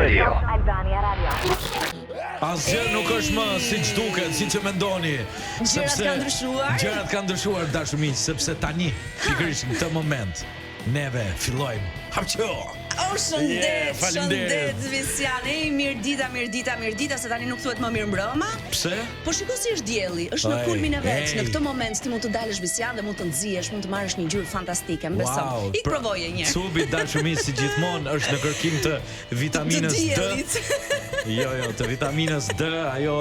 Radio. Albania Radio. Asgjë nuk është më siç duket, siç e mendoni. Gjërat kanë ndryshuar. Gjërat kanë ndryshuar dashur miq, sepse tani pikërisht në këtë moment neve fillojmë. Hapço. Shëndet, faleminderit. shëndet Visiani, mirëdita, se tani nuk thuhet më mirëmbrëma. Pse? Po shiko si është dielli, është në Ej, kulmin e vet. ej. Në këtë moment ti mund të dalësh Visian dhe mund të nxjihesh, mund të marrësh një ngjyrë fantastike, më beson. Ik provoje një herë. Cubi dashur miq si gjithmonë është në kërkim të vitaminës Të D. diellit. Jo, të vitaminës D, ajo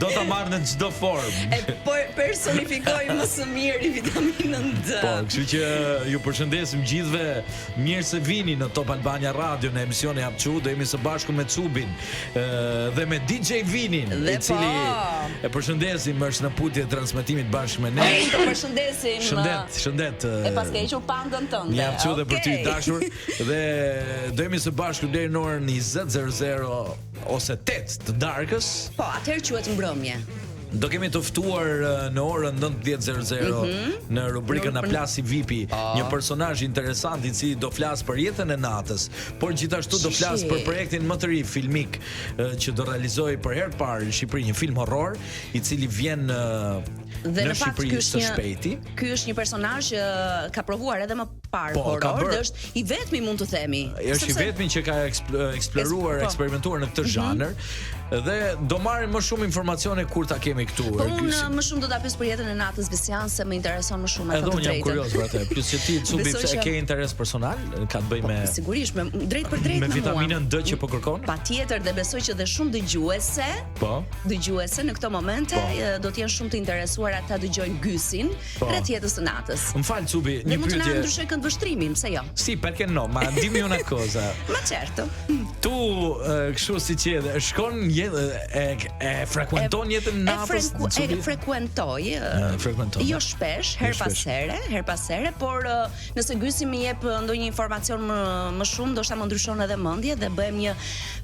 do ta marr në çdo formë. E personifikoj më së miri vitaminën D. Po, kështu që ju përshëndesim gjithëve, mirë se vini në Top Albania Radio në emisionin Hapçu, do jemi së bashku me Cubin dhe me DJ Vinin, Dhe i cili po. e përshëndesim, është në putje transmetimit bashkë me ne. Të përshëndesim. Shëndet. E pas ke hequr pandën tënde. Një Hapçu dhe për ty Okej. dashur dhe do jemi së bashku deri në orën 20:00 ose 8 të darkës. Po, atëherë quhet mbrëmje. Do kemi të ftuar në orën 19:00 në rubrikën Na plasi VIP-i, një personazh interesant i cili do flas për jetën e natës, por gjithashtu do flas për projektin më të ri filmik që do realizojë për herë të parë në Shqipëri, një film horror i cili vjen Dhe në në fakt Shqipëri së shpejti. Ky është një personazh që ka provuar edhe më parë Po, ka horror, bërë- dhe është i vetmi mund të themi. Është i vetmi që ka eksploruar, Po. eksperimentuar në këtë zhanër dhe do marrim më shumë informacione kur ta kemi këtu. Po unë më shumë do ta pyes për jetën e natës Visian, se më intereson më shumë Edhe atë të unë jam drejtën. kurioz për atë. Plus që ti Cubi Besoj pse që- ke interes personal, ka të bëjë me Sigurisht, me drejt për drejt me me vitaminën mua. D që po kërkon? Patjetër, dhe besoj që dhe shumë Po. dëgjuese në këto momente do të jenë shumë të interesuar ata dëgjojnë Gysin rreth jetës së natës. Më fal Cubi, Dhe një mund të na pyetje. ndryshoj këndvështrimin, pse jo? Sì, perché no? Ma dimmi una cosa. Ma certo. Tu kështu si qede, shkon e frekuenton jetën e natës? E frekuentoj. Frekuenton. Jo shpesh, her pas here, por nëse Gysi më jep ndonjë informacion më shumë, ndoshta më ndryshon edhe mendje dhe bëhem një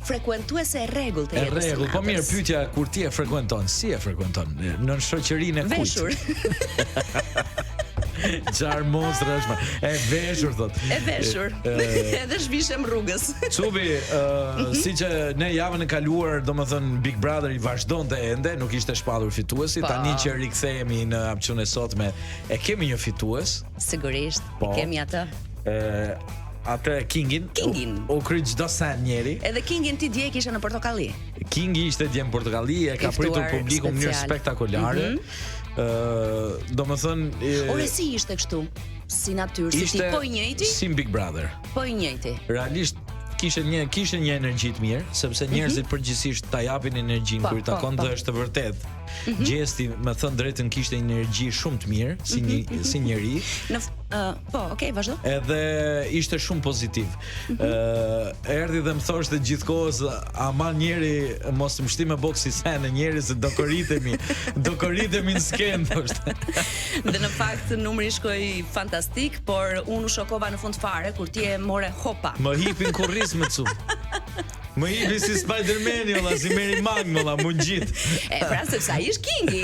frekuentuese e rregullt të E jetës së rregull, po natës. mirë, pyetja kur ti e frekuenton, si e frekuenton? Në shoqërinë e kujt? Veshur. Çfarë mostra është? E veshur thot. E veshur. Edhe zhvishem rrugës. Cubi, siç ne javën e kaluar, domethënë Big Brother i vazhdonte ende, nuk ishte shpallur fituesi, Po. tani që rikthehemi në Hapçun e sotme, e kemi një fitues. Sigurisht, Po. kemi atë. Atë Kingin. U kry çdo sen njeri. Edhe Kingin ti dje kishe në portokalli. Kingi ishte dje në Portokalli, e ka pritur publiku në mënyrë spektakolare. Domethënë Ore si ishte kështu? Si natyrë, si ti po i njëjti? Si Big Brother. Po i njëjti. Realisht kishte një energji të mirë, sepse njerëzit përgjithsisht ta japin energjinë kur i takon dhe është të vërtet. Gjesti, me thënë drejtën, kishte energji shumë të mirë si njeri. Po, okay, vazhdo. Edhe ishte shumë pozitiv. Erdhi dhe më thoshte gjithkohës, ama njeri mos më shti me boksi sene, njeri se do korritemi në skenë, thoshte. Dhe në fakt numri shkoi fantastik, por unë u shokova në fund fare kur ti e more hopa. Më hipin kurriz me Cub. Më hipi si Spider-Man, olla, si Mary Magma, olla, mund gjit. Pra sepse ai është Kingi.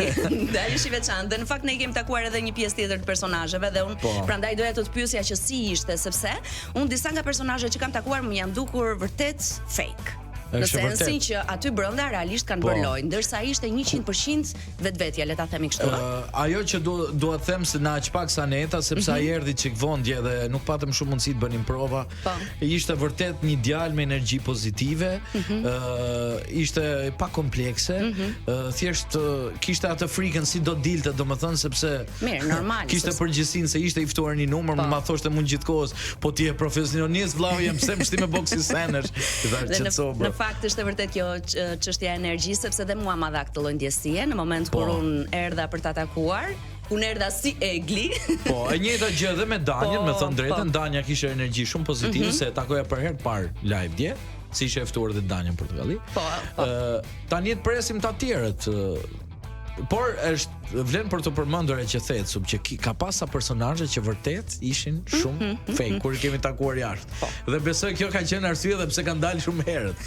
Dhe ai është i veçantë. Dhe në fakt ne kemi takuar edhe një pjesë tjetër të personazheve dhe unë prandaj doja të pyesja që si ishte, sepse unë disa nga personazhet që kam takuar më janë dukur vërtet fake. Në sensin që aty brenda realisht kanë bërë lojë, ndërsa ai ishte 100% vetvetja, le ta themi kështu. Ajo që dua të them se na aq pak sa neta, sepse ai erdhi çik vonë dhe nuk patëm shumë mundësi të bënim prova. Ishte vërtet një djalë me energji pozitive, ishte pa komplekse, thjesht kishte atë frikën si do dilte, domethënë sepse mirë, normal. Kishte përgjegjësinë se ishte i ftuar një numër, më thoshte mund gjithkohës, po ti je profesionist vllau, jam pse më shti me boksi senesh. Në fakt është vërtet kjo çështja e energjisë, sepse dhe mua ma dha këtë lloj ndjesie në moment kur unë erdha për ta takuar. Unë erdha si egli. Po, e njëjta gjë edhe me Danjën, me thënë drejtën, Danja kishte energji shumë pozitive se e takoja për herë të parë live dje, si ishte e ftuar dhe Danjën në Portokalli. Po. Tani të presim të tjerët. Por është vlen për të përmendur e që thet sub që ka pasa personazhe që vërtet ishin shumë fake kur i kemi takuar jashtë. Dhe besoj kjo ka qenë arsye dhe pse kanë dalë shumë herët.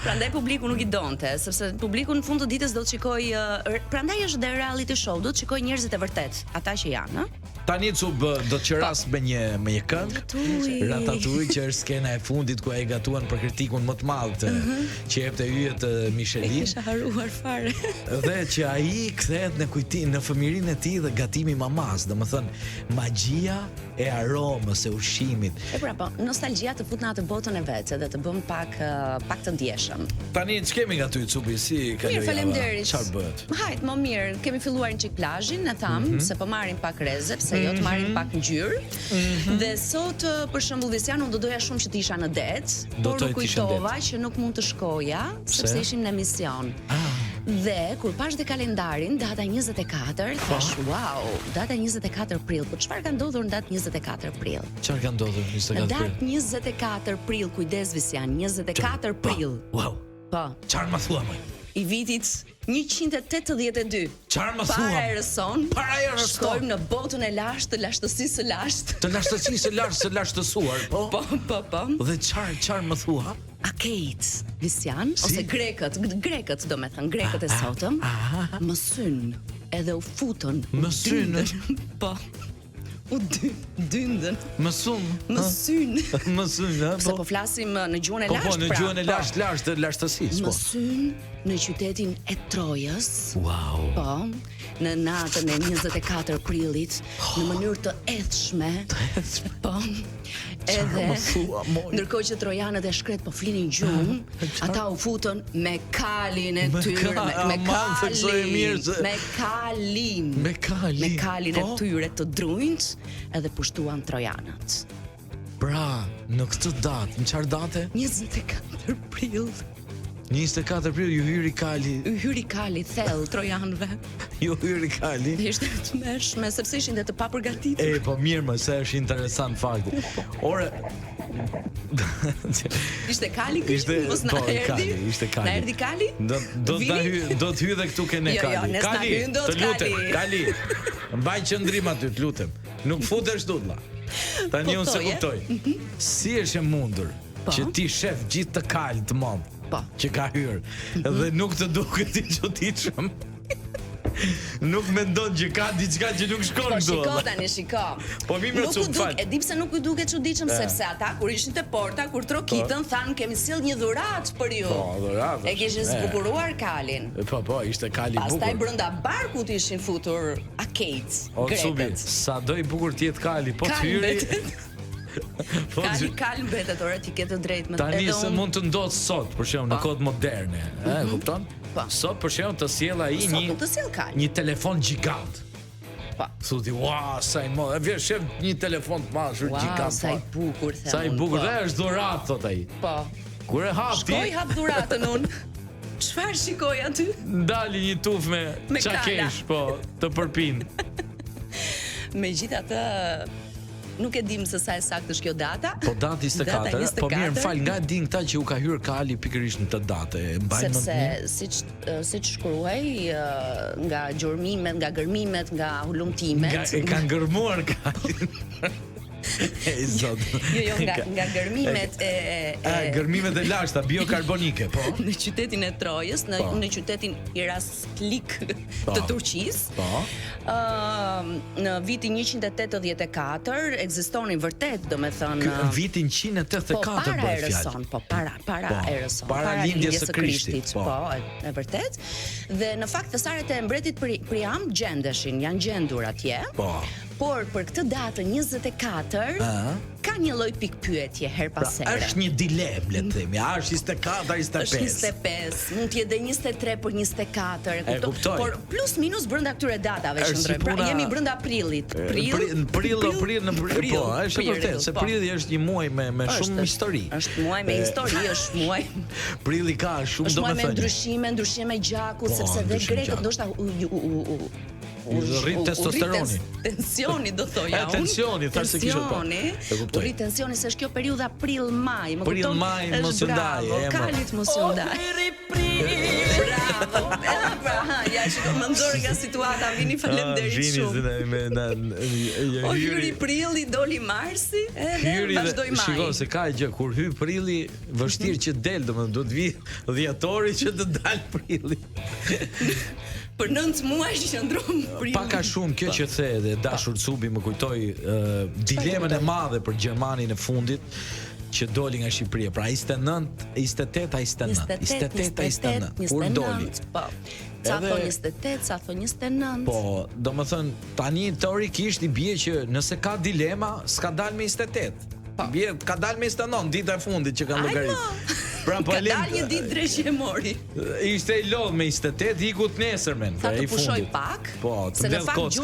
Prandaj publiku nuk i donte, sepse publiku në fund të ditës do të shikoj, prandaj është dhe reality show, do të shikoj njerëzit e vërtet, ata që janë, Tani do të qeras me një këngë. Ratatouille që është skena e fundit ku ai gatuan për kritikun më të madh që jepte yjet të Michelin. Kisha haruar fare. Dhe që ai kthehet në kujtim në fëmirinë e tij dhe gatimi mamas, domethënë magjia e aromës së ushqimit. E pra po, nostalgjia të fut në atë botën e vet dhe të bëm pak të ndjeshëm. Tani ç'kemi nga ty Cubi, si ka Mirë, faleminderit. Çfarë bëhet? Hajt, më mirë, kemi filluar një çik plazhin, e tham se po marrim pak rreze, pse jo të marrim pak ngjyrë. Dhe sot për shembull Visian unë do doja shumë që të isha në det, por nuk kujtova që nuk mund të shkoja sepse ishim në emision. Dhe kur pash dhe kalendarin, data 24, thash, wow, data 24 prill, po çfarë ka ndodhur në datë 24 prill? Çfarë ka ndodhur 24 prill? Datë 24 prill, kujdes Visian, 24 prill. Wow. Po. Çfarë më thua më? I vitit 182. Çfarë më thua? Para Erëson. Para Erëson. Shkojmë në botën e lashtë, të lashtësisë së lashtë. Të lashtësisë së lashtë, së lashtësuar, po? Po. Dhe çfarë më thua? Akeit, Visian, ose grekët do me thënë, grekët e sotëm, më syn, edhe u futën. Më synën? Po. U dyndën. Më syn. Më syn. Më syn, ha? Se po flasim në gjuhën e lashtë. Po, në gjuhën e lashtë të lashtësisë, po. Më syn në qytetin e Trojës. Wow. Po, në natën e 24 prillit, në mënyrë të edhshme. Po. Edhe ndërkohë që trojanët e shkret po flinin gjumë, ata u futën me kalin e tyre, me kalin e tyre të drujt, edhe pushtuan trojanët. Pra, në këtë datë, në çfarë date? 24 prill. 24 prill ju hyri kali. U hyri kali thellë trojanëve. Ju hyri kali. Dhe ishte të mërshme, sepse ishin dhe të papërgatitur. E, po mirë më, se është interesant fakti. Ore... Ishte kali kështë, mos na erdi? Ishte kali. Na erdi kali? Do të hy dhe këtu kene kali. Jo, nes na hyn do të lutem, kali. Mbaj qëndrim aty, të lutem. Nuk futesh dutlla. Tani unë se kuptoj. Si është e mundur që ti shef gjithë të kalë të madh që ka hyrë dhe nuk të duket i çuditshëm? Nuk mendon që ka diçka që nuk shkon këtu. Shiko. Po mi më çu fal. E di pse nuk u duket çuditshëm sepse ata kur ishin te porta, kur trokitën, thanë kemi sill një dhuratë për ju. Po, dhuratë. E kishin zbukuruar kalin. Po, ishte kali i bukur. Pastaj brenda barkut ishin futur akejt, grekët. Sa do i bukur të jetë kali, po të hyri. Kali mbetet, ore ti ke të drejtë. Tani se mund të ndodh sot, për shembull, në kohët moderne, e kupton? Sot për shembull të sjell ai një telefon gjigant. Po. Thotë, "Ua, sa i madh, vjen shef një telefon të madh, shumë gjigant." Sa i bukur them. Sa i bukur, dhe është dhuratë thot ai. Po. Kur e hap ti? Shkoj hap dhuratën unë. Çfarë shikoj aty? Ndali një tuf me çakesh, po, të përpin. Megjithatë, nuk e dim se sa e saktë është kjo data. Po datë 24, po mirë, më fal, nga din këta që u ka hyrë kali pikërisht në të datë, mbajnë më sepse siç shkruaj nga gjurmimet, nga gërmimet, nga hulumtimet, e kanë gërmuar kalin. E zot. Jo, nga gërmimet gërmimet e lashta biokarbonike, po. Në qytetin e Trojës, në qytetin Irasklik të Turqisë. Po. Në vitin 184 ekzistonin vërtet, domethënë në vitin 184 bëhet fjalë. Po, para Erëson. Para lindjes së Krishtit, po, e vërtet. Dhe në fakt thesaret e mbretit Priam gjendeshin, janë gjendur atje. Po. Por për këtë datë 24 ka një lloj pikpyetje her pas here. Është një dilemë, le të themi, a është 24, 25? Është 25, mund të jetë 23 për 24, e kuptoj. Por plus minus brenda këtyre datave shndrojmë. Pra jemi brenda prillit. Prill, po, është vërtet, se prilli është një muaj me shumë histori. Është muaj me histori, është muaj. Prilli ka shumë domethënie. Është muaj me ndryshime gjakut, sepse dhe grekët ndoshta rrit testosteroni. Tensioni do thoja unë. Tensioni, thashë se kishe po. Rrit tensioni se është kjo periudha prill-maj, më kupton? Prill-maj mos u ndaj, Vokalit mos u ndaj. Bravo. Ja, shikoj më nxorë nga situata, vini faleminderit shumë. O hyri prilli, doli marsi, edhe vazhdoi maji. Shikoj se ka gjë kur hy prilli, vështirë që del, domethënë duhet vi dhjetori që të dal prilli. Për 9 muaj që qëndron prilli. Paka shumë kjo që the edhe dashur Cubi më kujtoi dilemën e madhe për Gjermanin e fundit që doli nga Shqipëria. Pra 29, 28, 29. Kur doli? Po. Ca thon 28, ca thon 29. Po, domethënë tani teorikisht i bie që nëse ka dilema, s'ka dalë me 28. Bie ka dalë me 29 dita e fundit që kanë llogarit. Pra po ka dalë një ditë drejtë që mori. Ishte i lodh me 28, ikut nesërmen, pra i fundit. Sa të pushoj pak? Po, se në fakt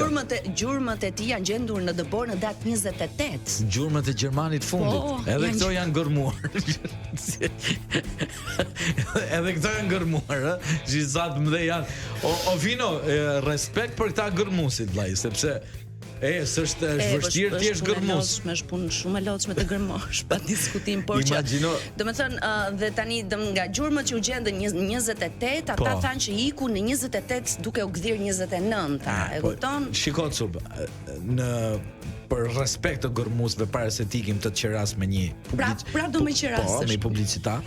gjurmët e tij janë gjendur në dëbor në datë 28. Gjurmët e Gjermanit fundit. Edhe këto janë gërmuar. Edhe këto janë gërmuar, ë? Gjizat mëdhej janë. O Vino, respekt për këta gërmusit, vllai, sepse s'është vështirë ti je gërmus. Është punë shumë e lodhshme të gërmosh, pa diskutim, por që domethënë dhe tani nga gjurmët që u gjendën 28, ata thanë që iku në 28 duke u gdhir 29, e kupton? Shikoj Cub, për respekt të gërmusve para se t'ikim të qeras me një pra do me qeras. Po, me publicitet.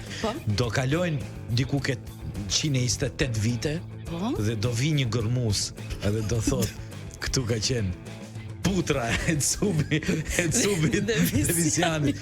Do kalojnë diku ke 128 vite dhe do vi një gërmus edhe do thotë këtu ka qenë putra e Cubit, Devisianit.